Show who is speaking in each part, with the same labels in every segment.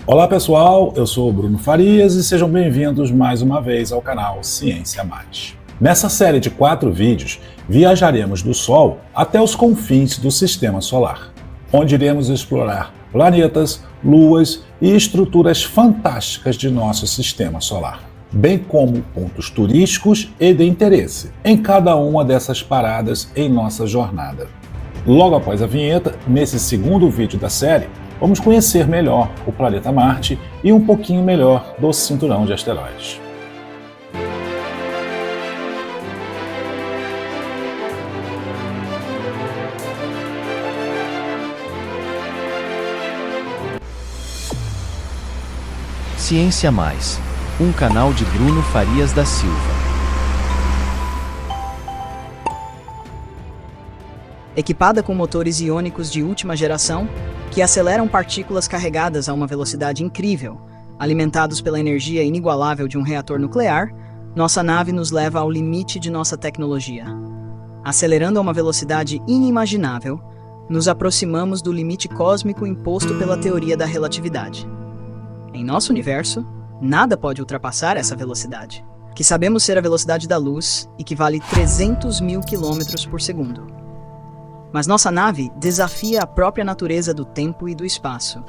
Speaker 1: Olá pessoal, eu sou o Bruno Farias e sejam bem-vindos mais uma vez ao canal Ciência Mais. Nessa série de 4 vídeos, viajaremos do Sol até os confins do Sistema Solar, onde iremos explorar planetas, luas e estruturas fantásticas de nosso Sistema Solar, bem como pontos turísticos e de interesse em cada uma dessas paradas em nossa jornada. Logo após a vinheta, nesse segundo vídeo da série, vamos conhecer melhor o planeta Marte e um pouquinho melhor do cinturão de asteroides.
Speaker 2: Ciência Mais, um canal de Bruno Farias da Silva.
Speaker 3: Equipada com motores iônicos de última geração, que aceleram partículas carregadas a uma velocidade incrível, alimentados pela energia inigualável de um reator nuclear, nossa nave nos leva ao limite de nossa tecnologia. Acelerando a uma velocidade inimaginável, nos aproximamos do limite cósmico imposto pela teoria da relatividade. Em nosso universo, nada pode ultrapassar essa velocidade, que sabemos ser a velocidade da luz e que vale 300 mil km por segundo. Mas nossa nave desafia a própria natureza do tempo e do espaço,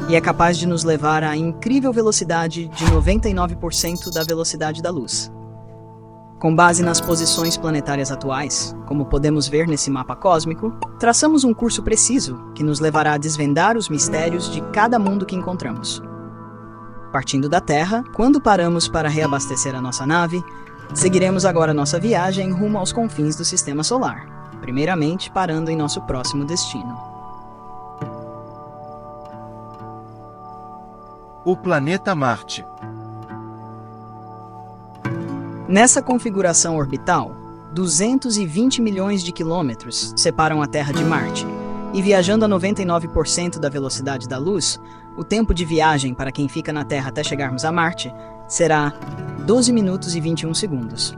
Speaker 3: e é capaz de nos levar à incrível velocidade de 99% da velocidade da luz. Com base nas posições planetárias atuais, como podemos ver nesse mapa cósmico, traçamos um curso preciso que nos levará a desvendar os mistérios de cada mundo que encontramos. Partindo da Terra, quando paramos para reabastecer a nossa nave, seguiremos agora nossa viagem rumo aos confins do Sistema Solar. Primeiramente, parando em nosso próximo destino.
Speaker 2: O planeta Marte.
Speaker 3: Nessa configuração orbital, 220 milhões de quilômetros separam a Terra de Marte, e viajando a 99% da velocidade da luz, o tempo de viagem para quem fica na Terra até chegarmos a Marte será 12 minutos e 21 segundos.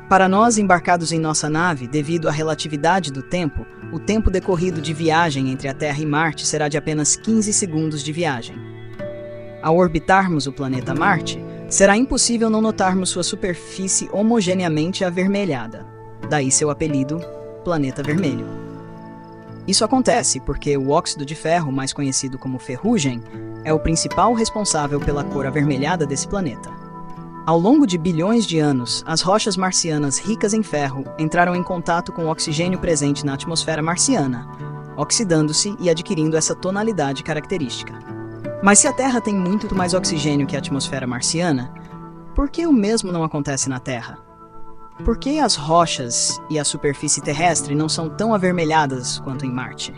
Speaker 3: Para nós embarcados em nossa nave, devido à relatividade do tempo, o tempo decorrido de viagem entre a Terra e Marte será de apenas 15 segundos de viagem. Ao orbitarmos o planeta Marte, será impossível não notarmos sua superfície homogeneamente avermelhada, daí seu apelido, Planeta Vermelho. Isso acontece porque o óxido de ferro, mais conhecido como ferrugem, é o principal responsável pela cor avermelhada desse planeta. Ao longo de bilhões de anos, as rochas marcianas ricas em ferro entraram em contato com o oxigênio presente na atmosfera marciana, oxidando-se e adquirindo essa tonalidade característica. Mas se a Terra tem muito mais oxigênio que a atmosfera marciana, por que o mesmo não acontece na Terra? Por que as rochas e a superfície terrestre não são tão avermelhadas quanto em Marte?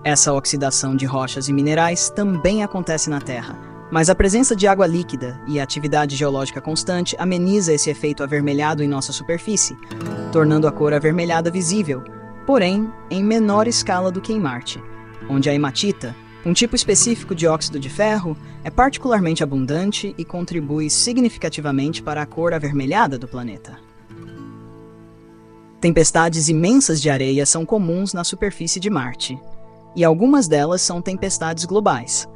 Speaker 3: Essa oxidação de rochas e minerais também acontece na Terra, mas a presença de água líquida e a atividade geológica constante ameniza esse efeito avermelhado em nossa superfície, tornando a cor avermelhada visível, porém em menor escala do que em Marte, onde a hematita, um tipo específico de óxido de ferro, é particularmente abundante e contribui significativamente para a cor avermelhada do planeta. Tempestades imensas de areia são comuns na superfície de Marte, e algumas delas são tempestades globais,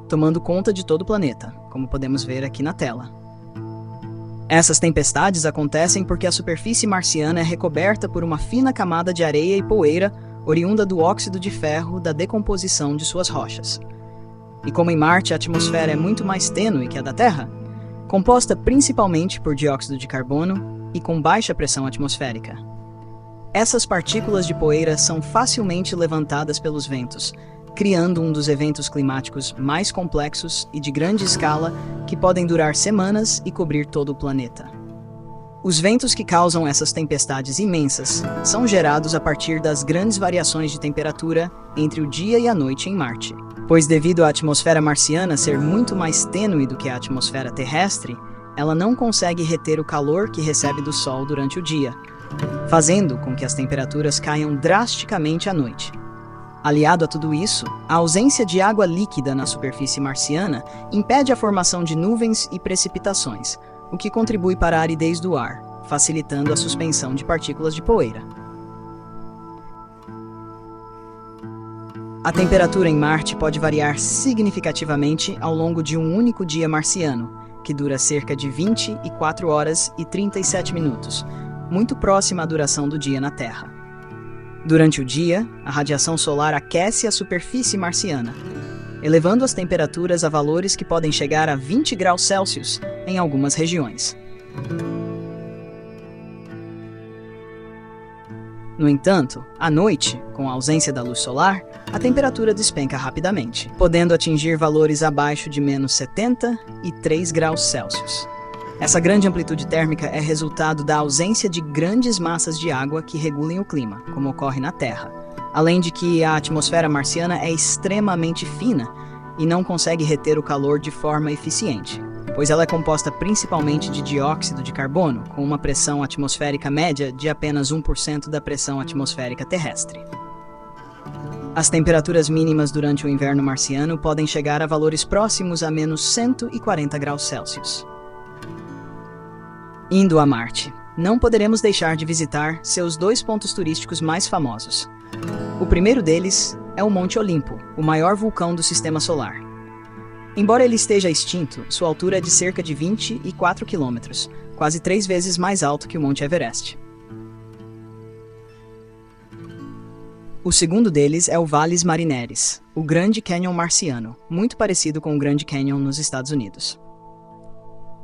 Speaker 3: tomando conta de todo o planeta, como podemos ver aqui na tela. Essas tempestades acontecem porque a superfície marciana é recoberta por uma fina camada de areia e poeira oriunda do óxido de ferro da decomposição de suas rochas. E como em Marte a atmosfera é muito mais tênue que a da Terra, composta principalmente por dióxido de carbono e com baixa pressão atmosférica. Essas partículas de poeira são facilmente levantadas pelos ventos, criando um dos eventos climáticos mais complexos e de grande escala que podem durar semanas e cobrir todo o planeta. Os ventos que causam essas tempestades imensas são gerados a partir das grandes variações de temperatura entre o dia e a noite em Marte, pois devido à atmosfera marciana ser muito mais tênue do que a atmosfera terrestre, ela não consegue reter o calor que recebe do Sol durante o dia, fazendo com que as temperaturas caiam drasticamente à noite. Aliado a tudo isso, a ausência de água líquida na superfície marciana impede a formação de nuvens e precipitações, o que contribui para a aridez do ar, facilitando a suspensão de partículas de poeira. A temperatura em Marte pode variar significativamente ao longo de um único dia marciano, que dura cerca de 24 horas e 37 minutos, muito próxima à duração do dia na Terra. Durante o dia, a radiação solar aquece a superfície marciana, elevando as temperaturas a valores que podem chegar a 20 graus Celsius em algumas regiões. No entanto, à noite, com a ausência da luz solar, a temperatura despenca rapidamente, podendo atingir valores abaixo de menos 73 graus Celsius. Essa grande amplitude térmica é resultado da ausência de grandes massas de água que regulem o clima, como ocorre na Terra, além de que a atmosfera marciana é extremamente fina e não consegue reter o calor de forma eficiente, pois ela é composta principalmente de dióxido de carbono, com uma pressão atmosférica média de apenas 1% da pressão atmosférica terrestre. As temperaturas mínimas durante o inverno marciano podem chegar a valores próximos a menos 140 graus Celsius. Indo a Marte, não poderemos deixar de visitar seus 2 pontos turísticos mais famosos. O primeiro deles é o Monte Olimpo, o maior vulcão do Sistema Solar. Embora ele esteja extinto, sua altura é de cerca de 24 quilômetros, quase 3 vezes mais alto que o Monte Everest. O segundo deles é o Valles Marineris, o Grande Canyon marciano, muito parecido com o Grande Canyon nos Estados Unidos.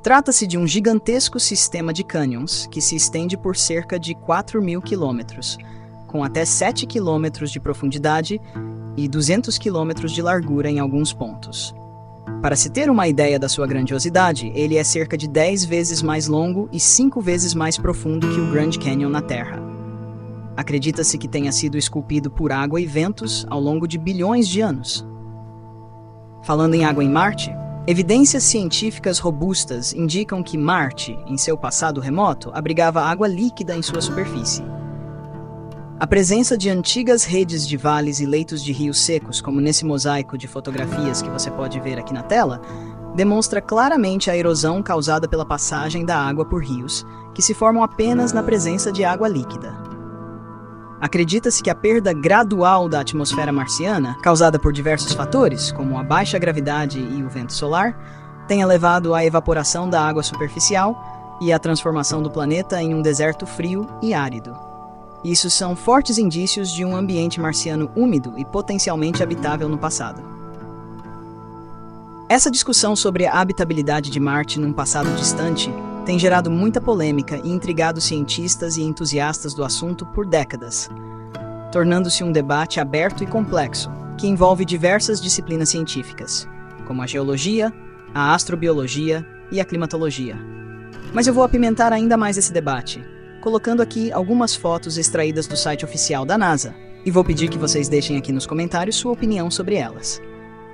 Speaker 3: Trata-se de um gigantesco sistema de cânions que se estende por cerca de 4.000 quilômetros, com até 7 quilômetros de profundidade e 200 quilômetros de largura em alguns pontos. Para se ter uma ideia da sua grandiosidade, ele é cerca de 10 vezes mais longo e 5 vezes mais profundo que o Grand Canyon na Terra. Acredita-se que tenha sido esculpido por água e ventos ao longo de bilhões de anos. Falando em água em Marte, evidências científicas robustas indicam que Marte, em seu passado remoto, abrigava água líquida em sua superfície. A presença de antigas redes de vales e leitos de rios secos, como nesse mosaico de fotografias que você pode ver aqui na tela, demonstra claramente a erosão causada pela passagem da água por rios, que se formam apenas na presença de água líquida. Acredita-se que a perda gradual da atmosfera marciana, causada por diversos fatores, como a baixa gravidade e o vento solar, tenha levado à evaporação da água superficial e à transformação do planeta em um deserto frio e árido. Isso são fortes indícios de um ambiente marciano úmido e potencialmente habitável no passado. Essa discussão sobre a habitabilidade de Marte num passado distante tem gerado muita polêmica e intrigado cientistas e entusiastas do assunto por décadas, tornando-se um debate aberto e complexo, que envolve diversas disciplinas científicas, como a geologia, a astrobiologia e a climatologia. Mas eu vou apimentar ainda mais esse debate, colocando aqui algumas fotos extraídas do site oficial da NASA, e vou pedir que vocês deixem aqui nos comentários sua opinião sobre elas.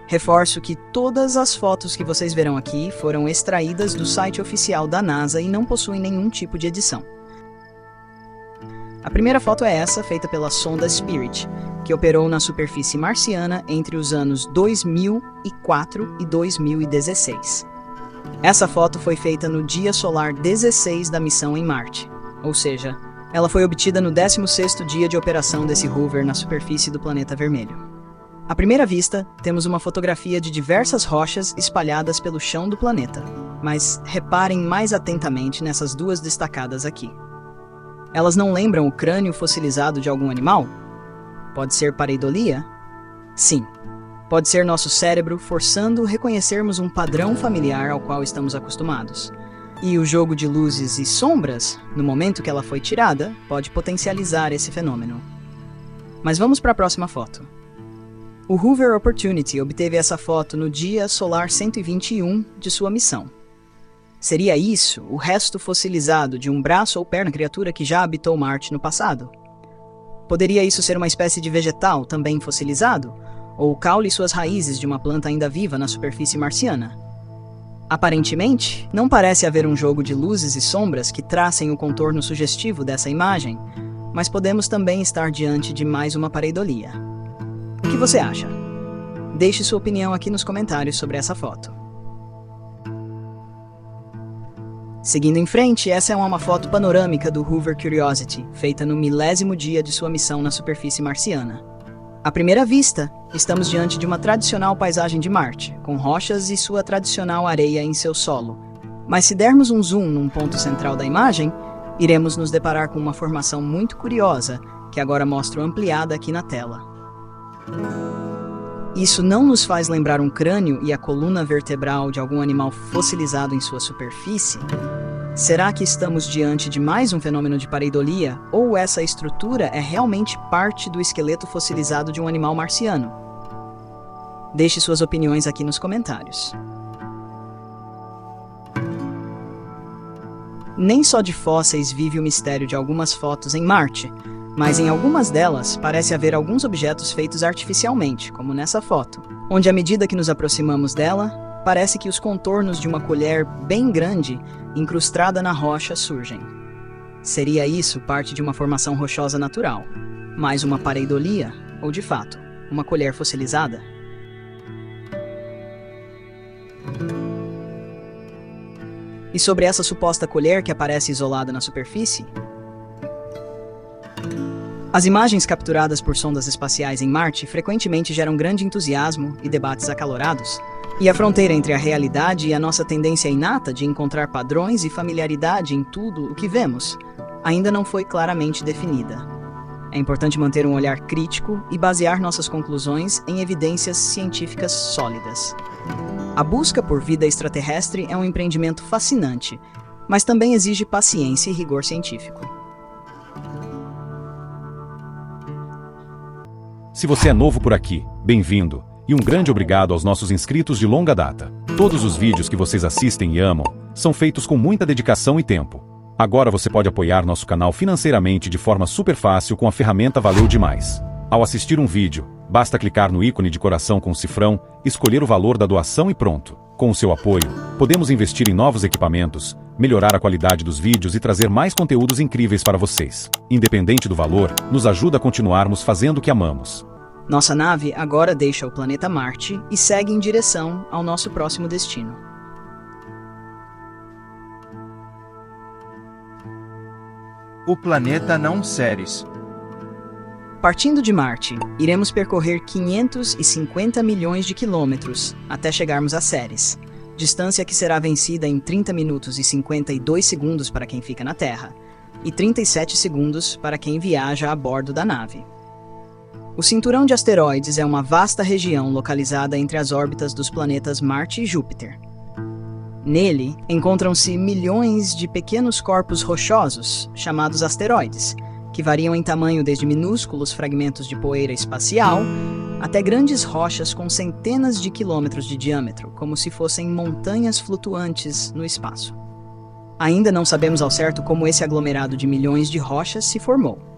Speaker 3: Reforço que todas as fotos que vocês verão aqui foram extraídas do site oficial da NASA e não possuem nenhum tipo de edição. A primeira foto é essa, feita pela sonda Spirit, que operou na superfície marciana entre os anos 2004 e 2016. Essa foto foi feita no dia solar 16 da missão em Marte, ou seja, ela foi obtida no 16º dia de operação desse rover na superfície do planeta vermelho. À primeira vista, temos uma fotografia de diversas rochas espalhadas pelo chão do planeta, mas reparem mais atentamente nessas duas destacadas aqui. Elas não lembram o crânio fossilizado de algum animal? Pode ser pareidolia? Sim, pode ser nosso cérebro forçando reconhecermos um padrão familiar ao qual estamos acostumados. E o jogo de luzes e sombras, no momento que ela foi tirada, pode potencializar esse fenômeno. Mas vamos para a próxima foto. O Rover Opportunity obteve essa foto no dia solar 121 de sua missão. Seria isso o resto fossilizado de um braço ou perna criatura que já habitou Marte no passado? Poderia isso ser uma espécie de vegetal também fossilizado? Ou o caule e suas raízes de uma planta ainda viva na superfície marciana? Aparentemente, não parece haver um jogo de luzes e sombras que tracem o contorno sugestivo dessa imagem, mas podemos também estar diante de mais uma pareidolia. O que você acha? Deixe sua opinião aqui nos comentários sobre essa foto. Seguindo em frente, essa é uma foto panorâmica do Rover Curiosity, feita no 1000º dia de sua missão na superfície marciana. À primeira vista, estamos diante de uma tradicional paisagem de Marte, com rochas e sua tradicional areia em seu solo. Mas se dermos um zoom num ponto central da imagem, iremos nos deparar com uma formação muito curiosa, que agora mostro ampliada aqui na tela. Isso não nos faz lembrar um crânio e a coluna vertebral de algum animal fossilizado em sua superfície? Será que estamos diante de mais um fenômeno de pareidolia, ou essa estrutura é realmente parte do esqueleto fossilizado de um animal marciano? Deixe suas opiniões aqui nos comentários. Nem só de fósseis vive o mistério de algumas fotos em Marte, mas em algumas delas parece haver alguns objetos feitos artificialmente, como nessa foto, onde à medida que nos aproximamos dela, parece que os contornos de uma colher bem grande, incrustada na rocha, surgem. Seria isso parte de uma formação rochosa natural, mais uma pareidolia, ou de fato, uma colher fossilizada? E sobre essa suposta colher que aparece isolada na superfície? As imagens capturadas por sondas espaciais em Marte frequentemente geram grande entusiasmo e debates acalorados, e a fronteira entre a realidade e a nossa tendência inata de encontrar padrões e familiaridade em tudo o que vemos ainda não foi claramente definida. É importante manter um olhar crítico e basear nossas conclusões em evidências científicas sólidas. A busca por vida extraterrestre é um empreendimento fascinante, mas também exige paciência e rigor científico.
Speaker 4: Se você é novo por aqui, bem-vindo, e um grande obrigado aos nossos inscritos de longa data. Todos os vídeos que vocês assistem e amam são feitos com muita dedicação e tempo. Agora você pode apoiar nosso canal financeiramente de forma super fácil com a ferramenta Valeu Demais. Ao assistir um vídeo, basta clicar no ícone de coração com o cifrão, escolher o valor da doação e pronto. Com o seu apoio, podemos investir em novos equipamentos, melhorar a qualidade dos vídeos e trazer mais conteúdos incríveis para vocês. Independente do valor, nos ajuda a continuarmos fazendo o que amamos.
Speaker 3: Nossa nave agora deixa o planeta Marte e segue em direção ao nosso próximo destino.
Speaker 5: O planeta não Ceres.
Speaker 3: Partindo de Marte, iremos percorrer 550 milhões de quilômetros até chegarmos a Ceres, distância que será vencida em 30 minutos e 52 segundos para quem fica na Terra, e 37 segundos para quem viaja a bordo da nave. O cinturão de asteroides é uma vasta região localizada entre as órbitas dos planetas Marte e Júpiter. Nele, encontram-se milhões de pequenos corpos rochosos, chamados asteroides, que variam em tamanho desde minúsculos fragmentos de poeira espacial até grandes rochas com centenas de quilômetros de diâmetro, como se fossem montanhas flutuantes no espaço. Ainda não sabemos ao certo como esse aglomerado de milhões de rochas se formou.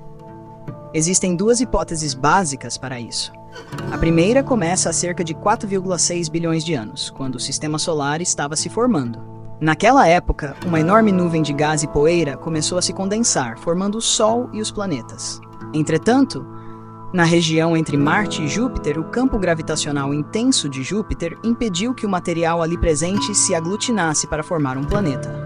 Speaker 3: Existem duas hipóteses básicas para isso. A primeira começa há cerca de 4,6 bilhões de anos, quando o Sistema Solar estava se formando. Naquela época, uma enorme nuvem de gás e poeira começou a se condensar, formando o Sol e os planetas. Entretanto, na região entre Marte e Júpiter, o campo gravitacional intenso de Júpiter impediu que o material ali presente se aglutinasse para formar um planeta.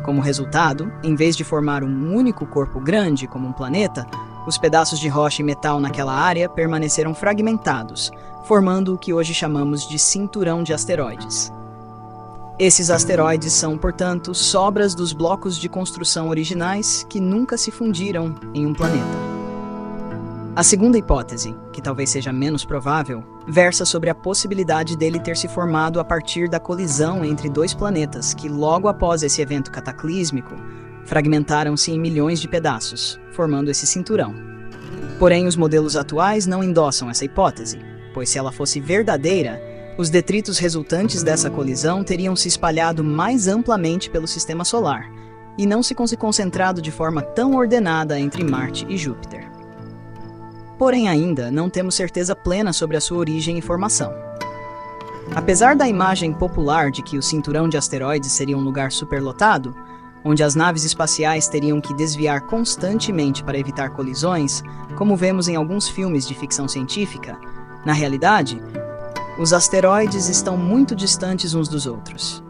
Speaker 3: Como resultado, em vez de formar um único corpo grande como um planeta, os pedaços de rocha e metal naquela área permaneceram fragmentados, formando o que hoje chamamos de cinturão de asteroides. Esses asteroides são, portanto, sobras dos blocos de construção originais que nunca se fundiram em um planeta. A segunda hipótese, que talvez seja menos provável, versa sobre a possibilidade dele ter se formado a partir da colisão entre dois planetas que, logo após esse evento cataclísmico, fragmentaram-se em milhões de pedaços, formando esse cinturão. Porém, os modelos atuais não endossam essa hipótese, pois se ela fosse verdadeira, os detritos resultantes dessa colisão teriam se espalhado mais amplamente pelo Sistema Solar, e não se concentrado de forma tão ordenada entre Marte e Júpiter. Porém, ainda não temos certeza plena sobre a sua origem e formação. Apesar da imagem popular de que o cinturão de asteroides seria um lugar superlotado, onde as naves espaciais teriam que desviar constantemente para evitar colisões, como vemos em alguns filmes de ficção científica, na realidade, os asteroides estão muito distantes uns dos outros.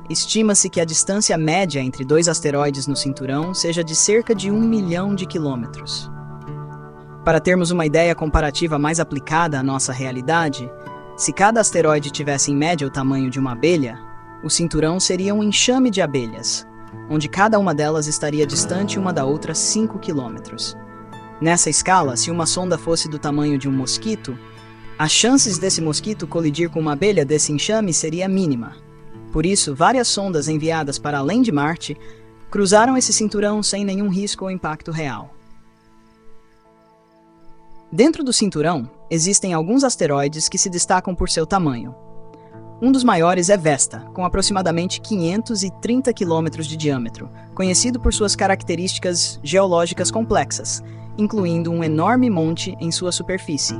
Speaker 3: Estima-se que a distância média entre dois asteroides no cinturão seja de cerca de 1 milhão de quilômetros. Para termos uma ideia comparativa mais aplicada à nossa realidade, se cada asteroide tivesse em média o tamanho de uma abelha, o cinturão seria um enxame de abelhas, onde cada uma delas estaria distante uma da outra 5 quilômetros. Nessa escala, se uma sonda fosse do tamanho de um mosquito, as chances desse mosquito colidir com uma abelha desse enxame seria mínima. Por isso, várias sondas enviadas para além de Marte cruzaram esse cinturão sem nenhum risco ou impacto real. Dentro do cinturão, existem alguns asteroides que se destacam por seu tamanho. Um dos maiores é Vesta, com aproximadamente 530 quilômetros de diâmetro, conhecido por suas características geológicas complexas, incluindo um enorme monte em sua superfície.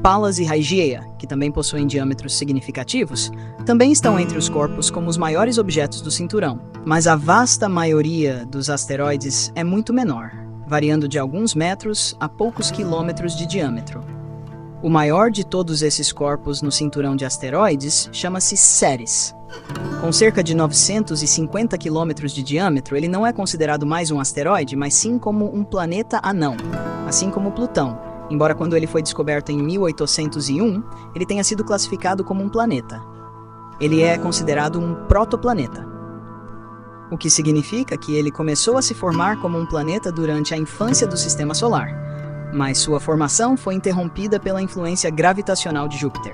Speaker 3: Pallas e Hygiea, que também possuem diâmetros significativos, também estão entre os corpos como os maiores objetos do cinturão, mas a vasta maioria dos asteroides é muito menor, variando de alguns metros a poucos quilômetros de diâmetro. O maior de todos esses corpos no cinturão de asteroides chama-se Ceres. Com cerca de 950 quilômetros de diâmetro, ele não é considerado mais um asteroide, mas sim como um planeta anão, assim como Plutão, embora quando ele foi descoberto em 1801, ele tenha sido classificado como um planeta. Ele é considerado um protoplaneta, o que significa que ele começou a se formar como um planeta durante a infância do Sistema Solar, mas sua formação foi interrompida pela influência gravitacional de Júpiter.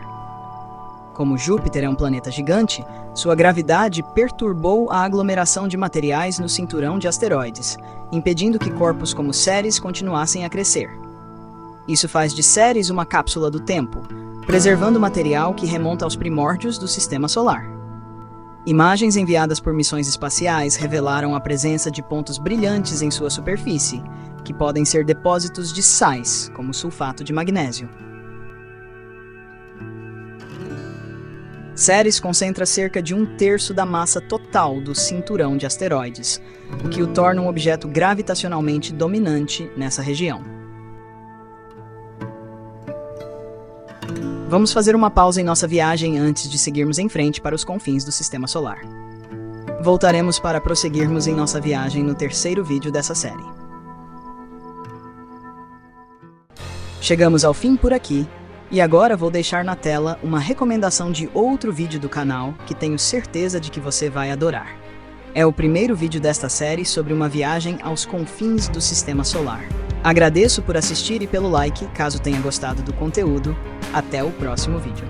Speaker 3: Como Júpiter é um planeta gigante, sua gravidade perturbou a aglomeração de materiais no cinturão de asteroides, impedindo que corpos como Ceres continuassem a crescer. Isso faz de Ceres uma cápsula do tempo, preservando material que remonta aos primórdios do Sistema Solar. Imagens enviadas por missões espaciais revelaram a presença de pontos brilhantes em sua superfície, que podem ser depósitos de sais, como sulfato de magnésio. Ceres concentra cerca de 1/3 da massa total do cinturão de asteroides, o que o torna um objeto gravitacionalmente dominante nessa região. Vamos fazer uma pausa em nossa viagem antes de seguirmos em frente para os confins do Sistema Solar. Voltaremos para prosseguirmos em nossa viagem no terceiro vídeo dessa série. Chegamos ao fim por aqui, e agora vou deixar na tela uma recomendação de outro vídeo do canal que tenho certeza de que você vai adorar. É o primeiro vídeo desta série sobre uma viagem aos confins do Sistema Solar. Agradeço por assistir e pelo like, caso tenha gostado do conteúdo. Até o próximo vídeo.